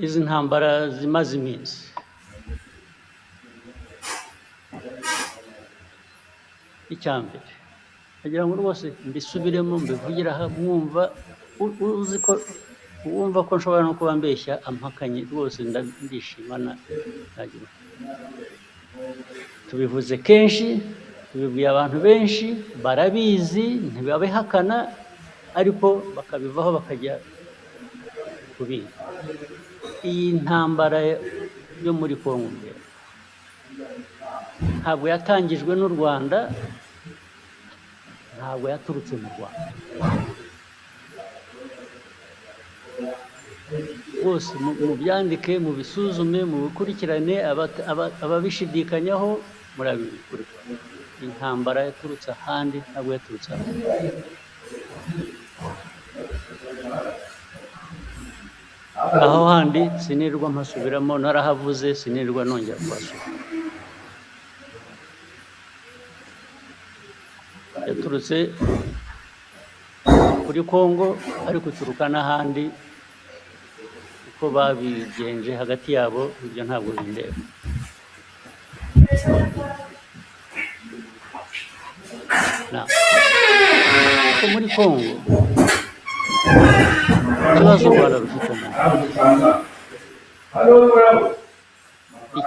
izi ntambara zimaze iminsi icyambere kugira ngo rwose mbisubiremo mbivugira aha mwumva uzi ko wumva ko nshobora no kuba mbeshya ampakanye rwose ndishimana nagira tubivuze kenshi tubibwiye abantu benshi barabizi ntibabihakana ariko bakabivaho bakajya kubindi iyi ntambara yo muri Congo ntabwo yatangijwe n'u Rwanda ntabwo yaturutse mu Rwanda bose mu byandike mu bisuzume mu bikurikirane ababishidikanyaho murabikurikira intambara yaturutse ahandi ntabwo yaturutse ahandi aho handi sinirwa mpasubiramo narahavuze sinirwa nongera kuhasubira yaturutse kuri Congo ariko ituruka n'ahandi uko babigenje hagati yabo ibyo ntabwo bindeba ko muri Congo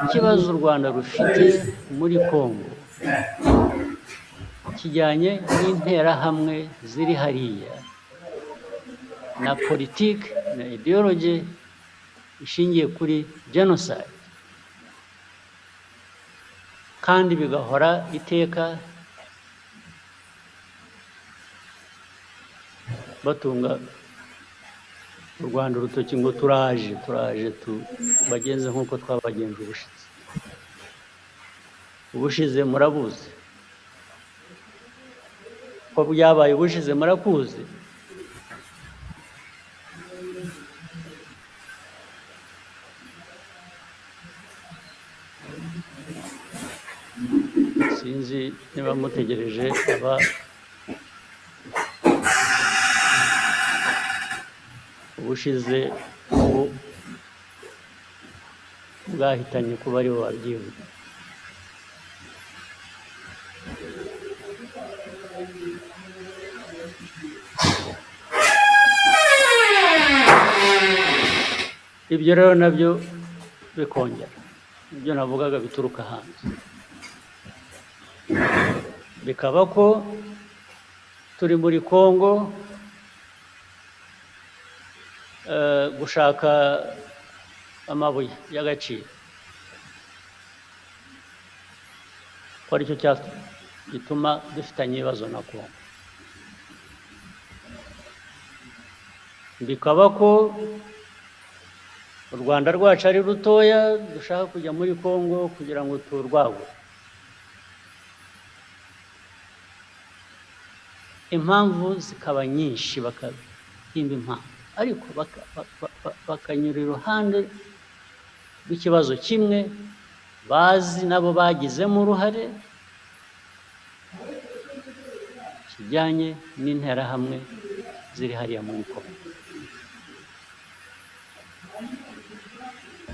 ikibazo u Rwanda rufite muri Congo kijyanye n'interahamwe ziri hariya na politiki na ideology ishingiye kuri genocide kandi bigahora iteka batunga u Rwanda urutoki ngo turaje tubagenze nk'uko twabagenje ubushize murabuzi ko byabaye ubushize murakuzi sinzi niba mutegereje ubushize bwahitanye kuba ari bo babyibuka ibyo rero nabyo bikongera ibyo navugaga bituruka hanze bikaba ko turi muri Congo gushaka amabuye y'agaciro ko aricyo gituma dufitanye ibibazo na Congo bikaba ko u Rwanda rwacu ari rutoya dushaka kujya muri Congo kugira ngo turwagure impamvu zikaba nyinshi bakahimba impamvu ariko bakanyura iruhande rw'ikibazo kimwe bazi nabo bagizemo uruhare kijyanye n'interahamwe ziri hariya muri Congo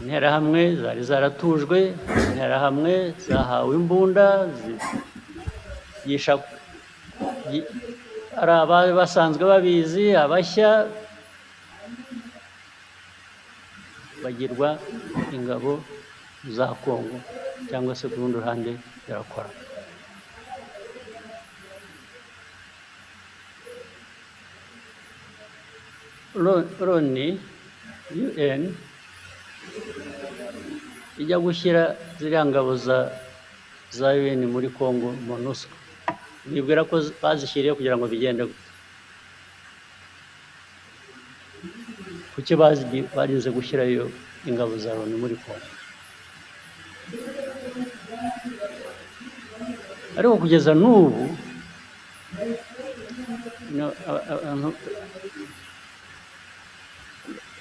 interahamwe zari zaratujwe interahamwe zahawe imbunda zisha ari abari basanzwe babizi abashya bagirwa ingabo za Congo cyangwa se ku rundi ruhande birakora Loni UN ijya gushyira ziriya ngabo za UN muri Congo MONUSCO bibwira ko bazishyiriye kugira ngo bigende kuki barinze gushyirayo ingabo za Loni muri Congo ariko kugeza n'ubu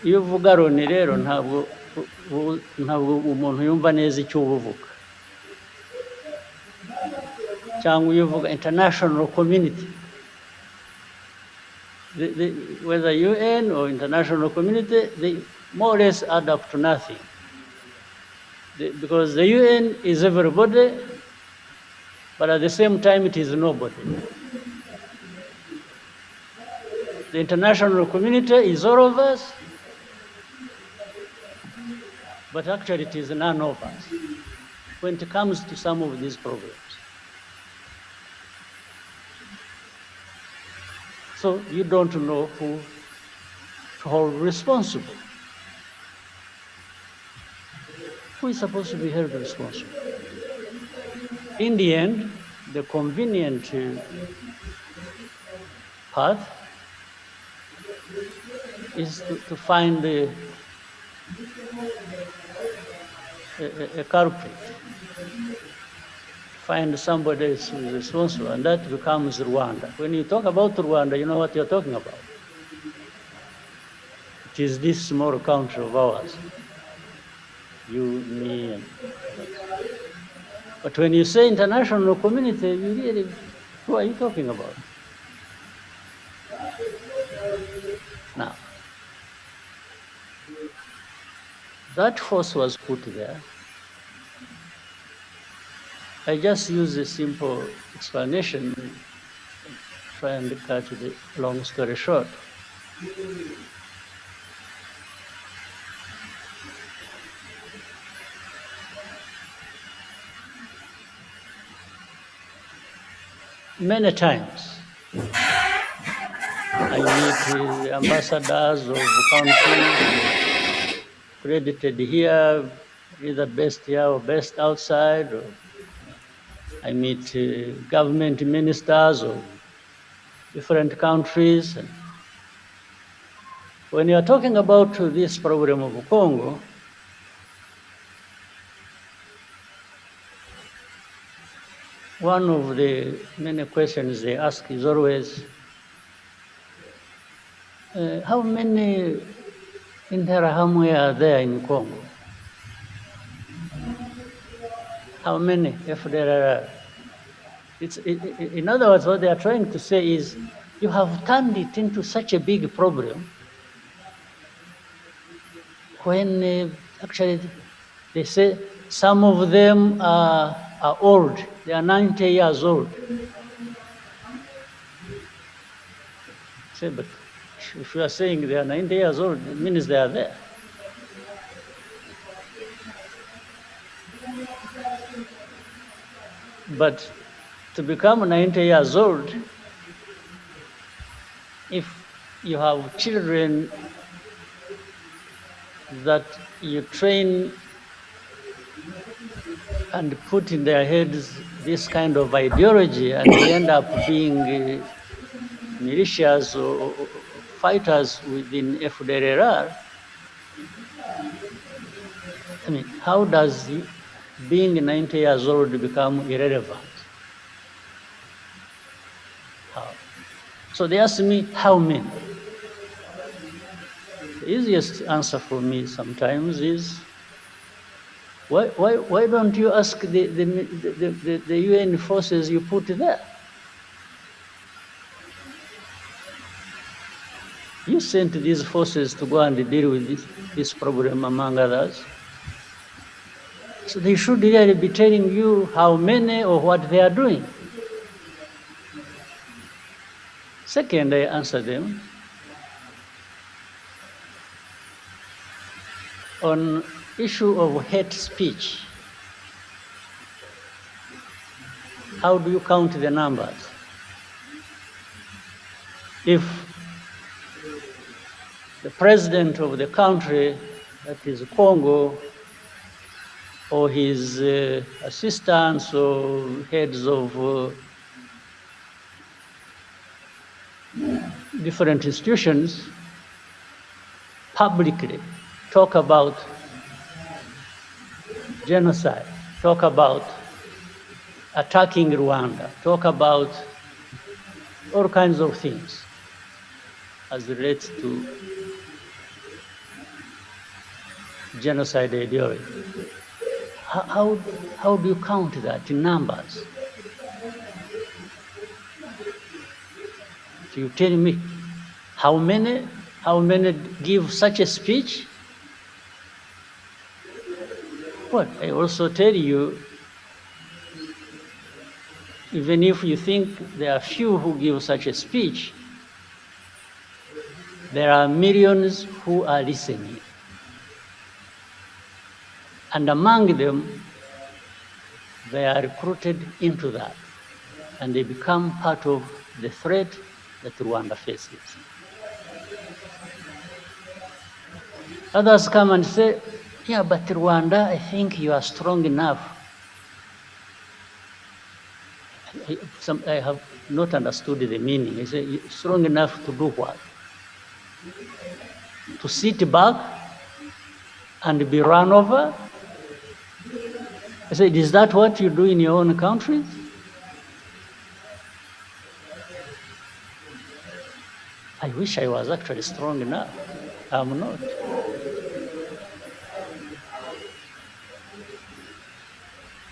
iyo uvuga Loni rero ntabwo umuntu yumva neza icyo uvuga cyangwa iyo uvuga international community whether UN or international community, they more or less add up to nothing. Because the UN is everybody, but at the same time it is nobody. The international community is all of us, but actually it is none of us when it comes to some of these problems. So you don't know who to hold responsible. Who is supposed to be held responsible? In the end, the convenient path is to find a culprit, find somebody who is responsible, and that becomes Rwanda. When you talk about Rwanda, you know what you're talking about. It is this small country of ours, you, me, and others. But when you say international community, you really, who are you talking about? Now, that force was put there. I just use a simple explanation, try and cut the long story short. Many times, I meet ambassadors of countries credited here, either based here or based outside. Or I meet government ministers of different countries. And when you are talking about this problem of Congo, one of the many questions they ask is always, how many Interahamwe are there in Congo? How many FDLR? In other words, what they are trying to say is, you have turned it into such a big problem when actually they say some of them are old. They are 90 years old. Say, but if you are saying they are 90 years old, it means they are there. But to become 90 years old, if you have children that you train and put in their heads this kind of ideology, and they end up being militias or fighters within FDLR, I mean, how does being 90 years old become irrelevant? How? So they ask me, how many? The easiest answer for me sometimes is, why don't you ask the UN forces you put there? You sent these forces to go and deal with this problem, among others. So they should really be telling you how many or what they are doing. Second, I answer them on issue of hate speech. How do you count the numbers? If the president of the country, that is Congo, or his assistants or heads of different institutions publicly talk about genocide, talk about attacking Rwanda, talk about all kinds of things as relates to genocide ideology. How do you count that in numbers? If you tell me How many give such a speech? Well, I also tell you, even if you think there are few who give such a speech, there are millions who are listening. And among them, they are recruited into that, and they become part of the threat that Rwanda faces. Others come and say, yeah, but Rwanda, I think you are strong enough. I have not understood the meaning. I say, strong enough to do what? To sit back and be run over? I said, is that what you do in your own countries? I wish I was actually strong enough. I'm not.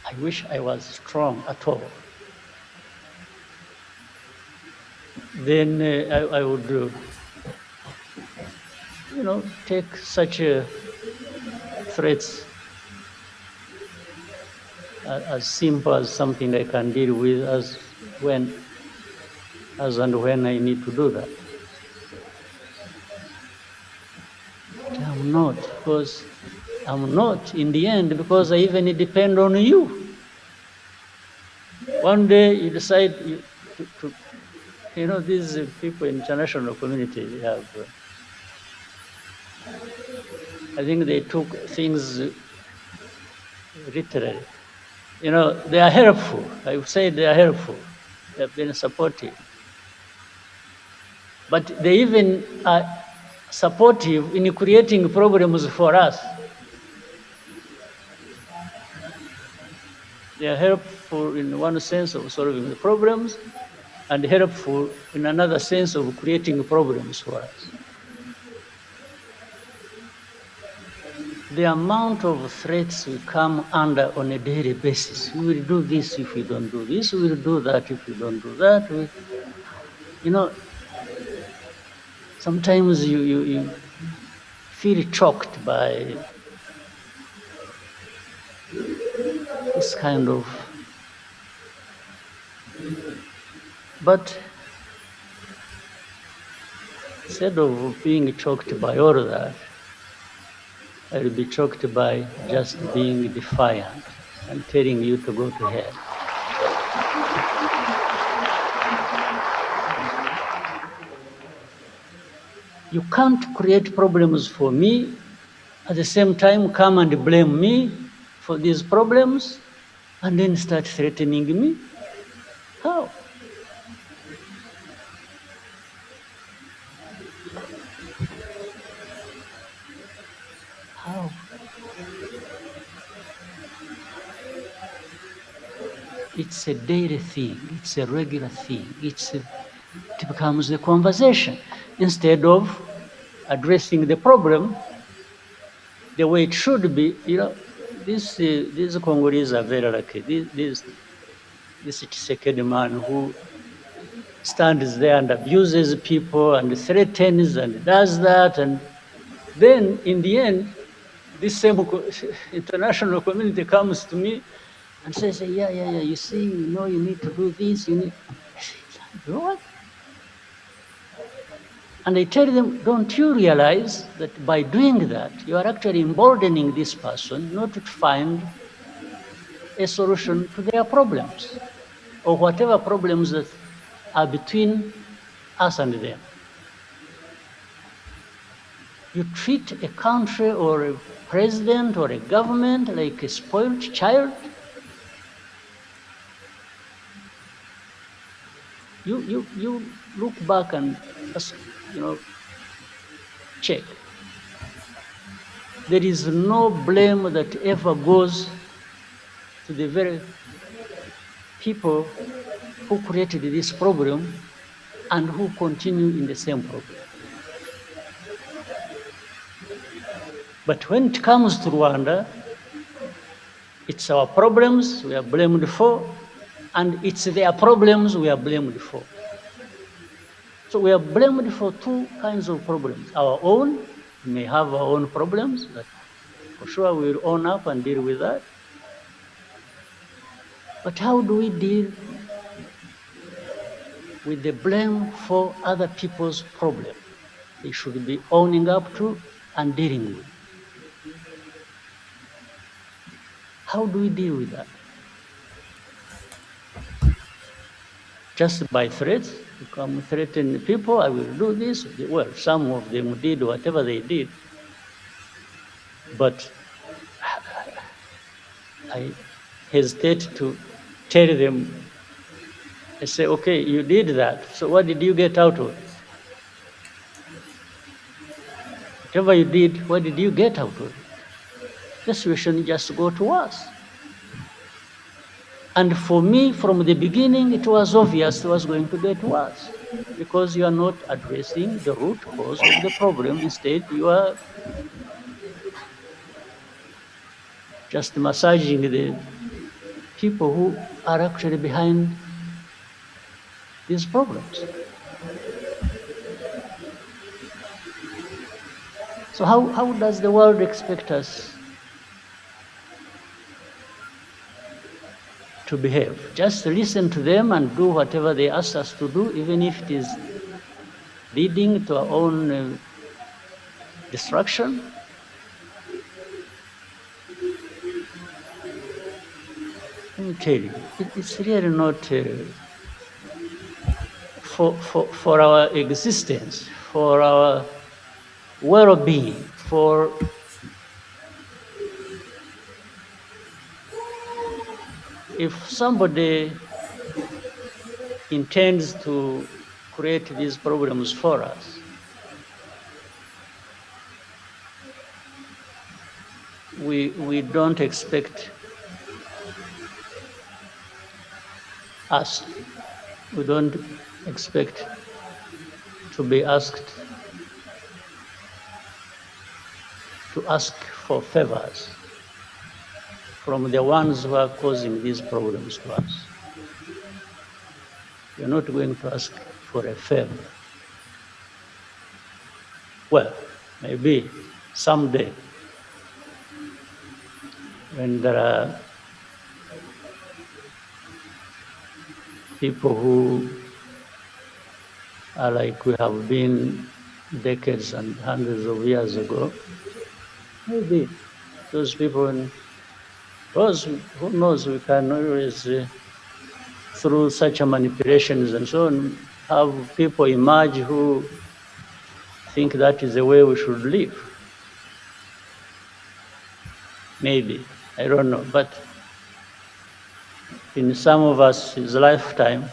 I wish I was strong at all. Then I would, take such threats as simple as something I can deal with as and when I need to do that. But I'm not, because I'm not in the end, because I even depend on you. One day you decide these people in international community, they have, I think they took things literally. They are helpful. I would say they are helpful. They have been supportive. But they even are supportive in creating problems for us. They are helpful in one sense of solving the problems, and helpful in another sense of creating problems for us. The amount of threats we come under on a daily basis. We will do this if we don't do this. We will do that if we don't do that. Sometimes you feel choked by this kind of. But instead of being choked by all of that, I will be choked by just being defiant and telling you to go to hell. You can't create problems for me, at the same time come and blame me for these problems, and then start threatening me. How? How? It's a daily thing. It's a regular thing. It becomes the conversation. Instead of addressing the problem the way it should be, these Congolese are very lucky. This Tshisekedi man who stands there and abuses people and threatens and does that, and then in the end, this same international community comes to me and says, yeah, you see, you need to do this, I say, what? And I tell them, don't you realize that by doing that, you are actually emboldening this person not to find a solution to their problems, or whatever problems that are between us and them. You treat a country or a president or a government like a spoiled child. You look back and just, check. There is no blame that ever goes to the very people who created this problem and who continue in the same problem. But when it comes to Rwanda, it's our problems we are blamed for, and it's their problems we are blamed for. So we are blamed for two kinds of problems. Our own, we may have our own problems, but for sure we will own up and deal with that. But how do we deal with the blame for other people's problem? They should be owning up to and dealing with. How do we deal with that? Just by threats? You come threaten people, I will do this. Well, some of them did whatever they did. But I hesitate to tell them, I say, okay, you did that. So what did you get out of it? Whatever you did, what did you get out of it? The situation just go to us. And for me, from the beginning, it was obvious it was going to get worse because you are not addressing the root cause of the problem. Instead, you are just massaging the people who are actually behind these problems. So how does the world expect us to behave? Just listen to them and do whatever they ask us to do, even if it is leading to our own destruction? Let me tell you, it's really not for our existence, for our well-being, for if somebody intends to create these problems for us, we don't expect us, we don't expect to be asked to ask for favors from the ones who are causing these problems to us. You're not going to ask for a favor. Well, maybe someday when there are people who are like we have been decades and hundreds of years ago, maybe those people, those who knows, we can always, through such manipulations and so on, have people emerge who think that is the way we should live. Maybe, I don't know, but in some of us, his lifetime,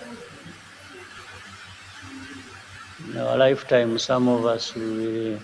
in our lifetime, some of us will